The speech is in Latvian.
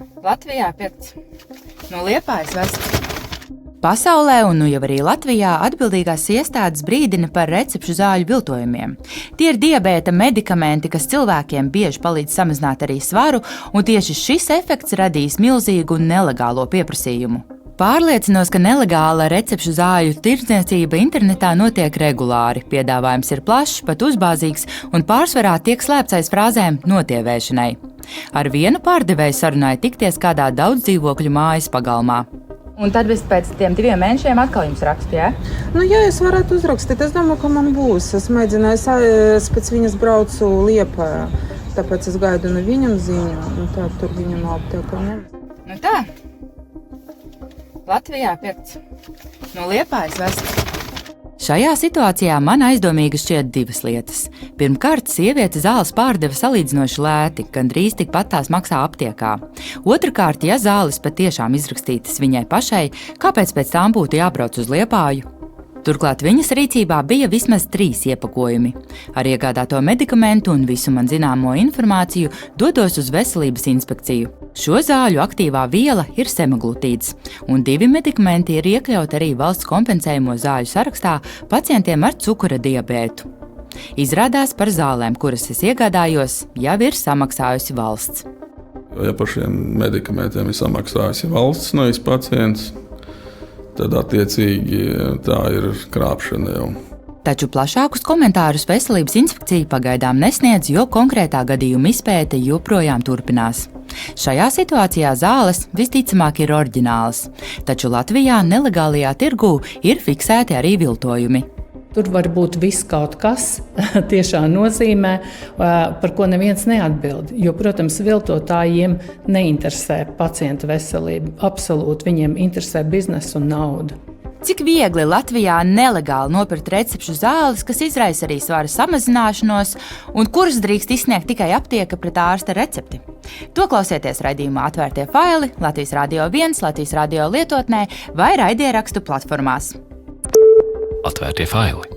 Latvijā pirkts no Liepājas vests. Pasaulē un nu jau arī Latvijā atbildīgās iestādes brīdina par recepšu zāļu viltojumiem. Tie ir diabēta medikamenti, kas cilvēkiem bieži palīdz samazināt arī svaru, un tieši šis efekts radīs milzīgu nelegālo pieprasījumu. Pārliecinos, ka nelegāla recepšu zāļu tirdzniecība internetā notiek regulāri. Piedāvājums ir plašs, pat uzbāzīgs, un pārsvarā tiek slēpts aiz frāzēm notievēšanai. Ar vienu pārdevēju sarunāju tikties kādā daudzdzīvokļu mājas pagalmā. Un tad pēc tiem 2 mēnešiem atkal jums rakstu, jā? Jā, es varētu uzrakstīt. Es domāju, ka man būs. Es mēģināju, es pēc viņas braucu Liepājā. Tāpēc es gaidu no viņam ziņu. Tā, tur viņam aptiekam. Nu tā. Latvijā pirkts no Liepājas vests. Šajā situācijā man aizdomīgi šķiet 2 lietas. Pirmkārt, sieviete zāles pārdeva salīdzinoši lēti, gandrīz tikpat tās maksā aptiekā. Otrakārt, ja zāles patiešām izrakstītas viņai pašai, kāpēc pēc tām būtu jābrauc uz Liepāju? Turklāt viņas rīcībā bija vismaz 3 iepakojumi. Ar iegādāto medikamentu un visu man zināmo informāciju dodos uz veselības inspekciju. Šo zāļu aktīvā viela ir semaglutīds, un 2 medikamenti ir iekļauti arī valsts kompensējumo zāļu sarakstā pacientiem ar cukura diabētu. Izrādās, par zālēm, kuras es iegādājos, jau ir samaksājusi valsts. Ja par šiem medikamentiem ir samaksājusi valsts, nevis pacients, tad attiecīgi tā ir krāpšana jau. Taču plašākus komentārus veselības inspekcija pagaidām nesniedz, jo konkrētā gadījuma izpēte joprojām turpinās. Šajā situācijā zāles visticamāk ir oriģinālas, taču Latvijā nelegālajā tirgū ir fiksēti arī viltojumi. Tur var būt viss kaut kas, tiešā nozīmē, par ko neviens neatbild. Jo, protams, viltotājiem neinteresē pacienta veselība. Absolūti viņiem interesē biznesa un nauda. Cik viegli Latvijā nelegāli nopirkt recepšu zāles, kas izraisa arī svara samazināšanos, un kuras drīkst izsniegt tikai aptieka pret ārsta recepti? To klausieties raidījumā Atvērtie faili, Latvijas Radio 1, Latvijas Radio lietotnē vai raidierakstu platformās. Atvērtie faili.